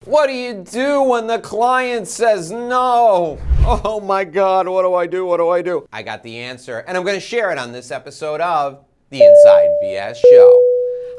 What do you do when the client says no? Oh my God, what do I do? What do I do? I got the answer, and I'm going to share it on this episode of the Inside BS Show.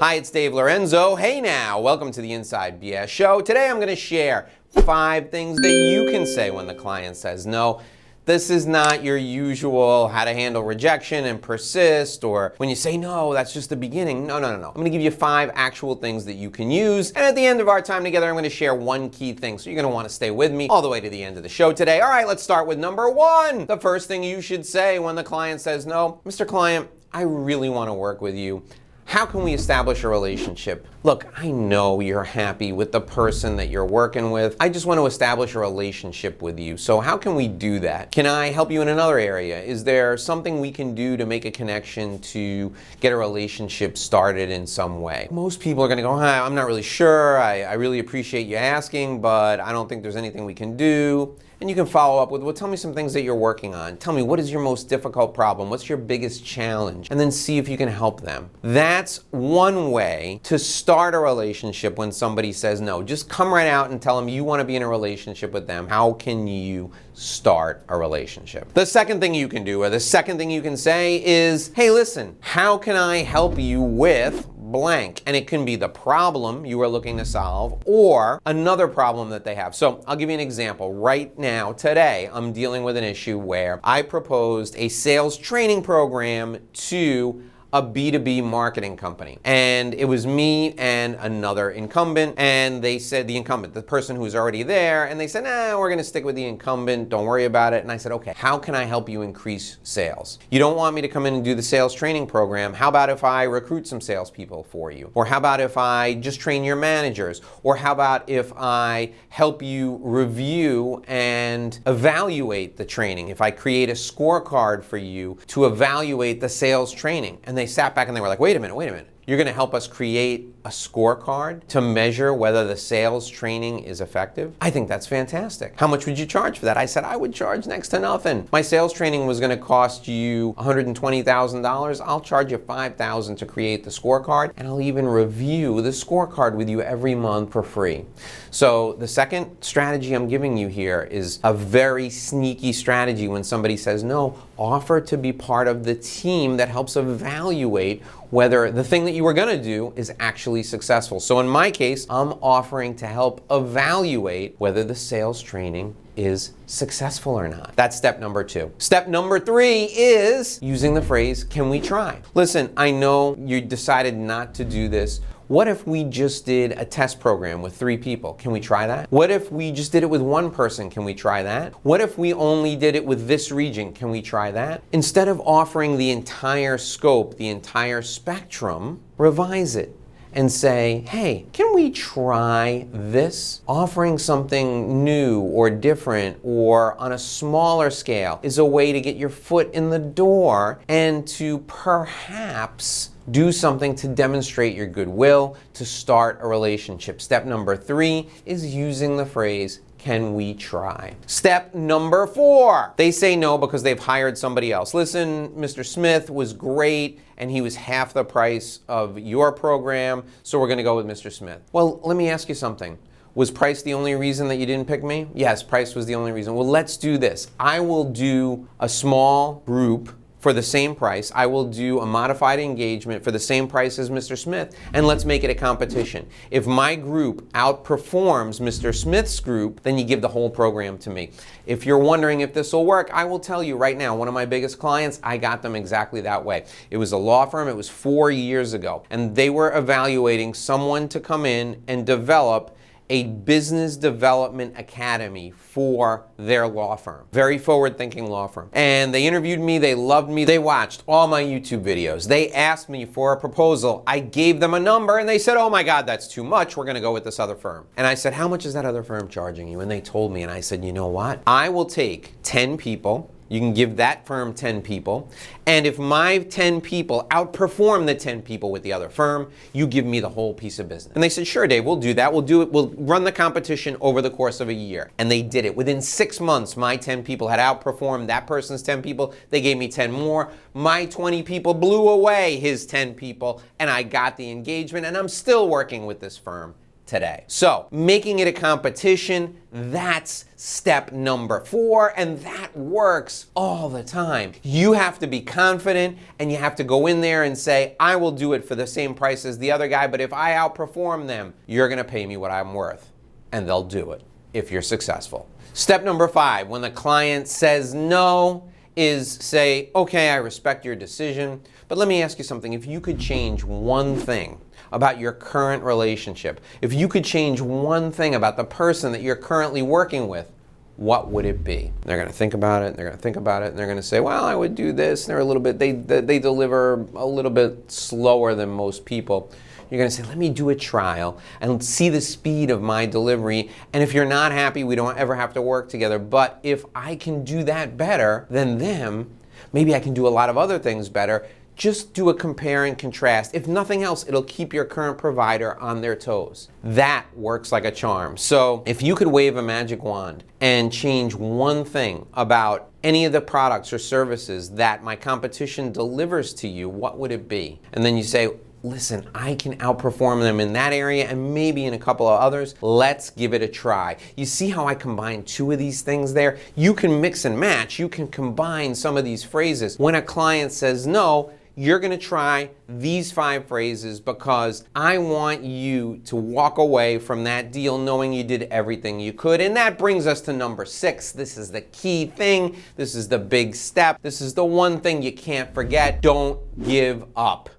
Hi, it's Dave Lorenzo. Hey now, welcome to the Inside BS Show. Today I'm going to share 5 things that you can say when the client says no. This is not your usual how to handle rejection and persist, or when you say no, that's just the beginning. No. I'm going to give you 5 actual things that you can use. And at the end of our time together, I'm going to share 1 key thing. So you're going to want to stay with me all the way to the end of the show today. All right, let's start with number 1. The first thing you should say when the client says no: Mr. Client, I really want to work with you. How can we establish a relationship? Look, I know you're happy with the person that you're working with. I just want to establish a relationship with you. So how can we do that? Can I help you in another area? Is there something we can do to make a connection to get a relationship started in some way? Most people are going to go, hi, I'm not really sure. I really appreciate you asking, but I don't think there's anything we can do. And you can follow up with, well, tell me some things that you're working on. Tell me, what is your most difficult problem? What's your biggest challenge? And then see if you can help them. That's one way to start a relationship when somebody says no. Just come right out and tell them you want to be in a relationship with them. How can you start a relationship? The second thing you can do, or the second thing you can say is, hey, listen, how can I help you with blank? And it can be the problem you are looking to solve or another problem that they have. So I'll give you an example. Right now, today, I'm dealing with an issue where I proposed a sales training program to a B2B marketing company. And it was me and another incumbent, and they said, the incumbent, the person who was already there, and they said, nah, we're gonna stick with the incumbent, don't worry about it. And I said, okay, how can I help you increase sales? You don't want me to come in and do the sales training program. How about if I recruit some salespeople for you? Or how about if I just train your managers? Or how about if I help you review and evaluate the training? If I create a scorecard for you to evaluate the sales training. And they sat back and they were like, wait a minute. You're going to help us create a scorecard to measure whether the sales training is effective? I think that's fantastic. How much would you charge for that? I said, I would charge next to nothing. My sales training was going to cost you $120,000. I'll charge you $5,000 to create the scorecard, and I'll even review the scorecard with you every month for free. So the second strategy I'm giving you here is a very sneaky strategy when somebody says no. Offer to be part of the team that helps evaluate whether the thing that you were going to do is actually successful. So in my case, I'm offering to help evaluate whether the sales training is successful or not. That's step number 2. Step number 3 is using the phrase, can we try? Listen, I know you decided not to do this. What if we just did a test program with 3 people? Can we try that? What if we just did it with 1 person? Can we try that? What if we only did it with this region? Can we try that? Instead of offering the entire scope, the entire spectrum, revise it and say, hey, can we try this? Offering something new or different or on a smaller scale is a way to get your foot in the door and to perhaps do something to demonstrate your goodwill, to start a relationship. Step number 3 is using the phrase, can we try? Step number 4, they say no because they've hired somebody else. Listen, Mr. Smith was great and he was half the price of your program, so we're gonna go with Mr. Smith. Well, let me ask you something. Was price the only reason that you didn't pick me? Yes, price was the only reason. Well, let's do this. I will do a small group for the same price. I will do a modified engagement for the same price as Mr. Smith, and let's make it a competition. If my group outperforms Mr. Smith's group, then you give the whole program to me. If you're wondering if this will work, I will tell you right now, one of my biggest clients, I got them exactly that way. It was a law firm, it was 4 years ago, and they were evaluating someone to come in and develop a business development academy for their law firm. Very forward-thinking law firm. And they interviewed me, they loved me, they watched all my YouTube videos. They asked me for a proposal. I gave them a number and they said, oh my God, that's too much. We're gonna go with this other firm. And I said, how much is that other firm charging you? And they told me, and I said, you know what? I will take 10 people. You can give that firm 10 people. And if my 10 people outperform the 10 people with the other firm, you give me the whole piece of business. And they said, sure, Dave, we'll do that. We'll do it. We'll run the competition over the course of a year. And they did it. Within 6 months, my 10 people had outperformed that person's 10 people. They gave me 10 more. My 20 people blew away his 10 people, and I got the engagement, and I'm still working with this firm today. So, making it a competition, that's step number 4, and that works all the time. You have to be confident, and you have to go in there and say, I will do it for the same price as the other guy, but if I outperform them, you're gonna pay me what I'm worth. And they'll do it if you're successful. Step number 5, when the client says no, is say, okay, I respect your decision, but let me ask you something. If you could change one thing about your current relationship, if you could change one thing about the person that you're currently working with, what would it be? They're gonna think about it, and they're gonna think about it, and they're gonna say, well, I would do this, and they're a little bit, they deliver a little bit slower than most people. You're gonna say, let me do a trial and see the speed of my delivery, and if you're not happy, we don't ever have to work together, but if I can do that better than them, maybe I can do a lot of other things better. Just do a compare and contrast. If nothing else, it'll keep your current provider on their toes. That works like a charm. So if you could wave a magic wand and change one thing about any of the products or services that my competition delivers to you, what would it be? And then you say, listen, I can outperform them in that area and maybe in a couple of others. Let's give it a try. You see how I combine 2 of these things there? You can mix and match. You can combine some of these phrases. When a client says no, you're gonna try these 5 phrases because I want you to walk away from that deal knowing you did everything you could. And that brings us to number 6. This is the key thing. This is the big step. This is the one thing you can't forget. Don't give up.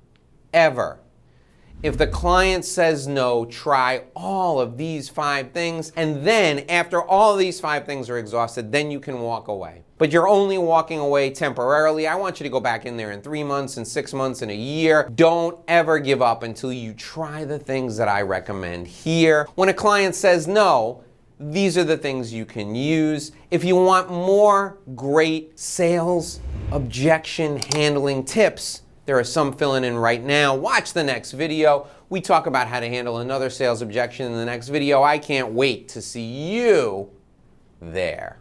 Ever. If the client says no, try all of these 5 things, and then after all of these 5 things are exhausted, then you can walk away. But you're only walking away temporarily. I want you to go back in there in 3 months, and 6 months, and a year. Don't ever give up until you try the things that I recommend here. When a client says no, these are the things you can use. If you want more great sales objection handling tips, there are some filling in right now. Watch the next video. We talk about how to handle another sales objection in the next video. I can't wait to see you there.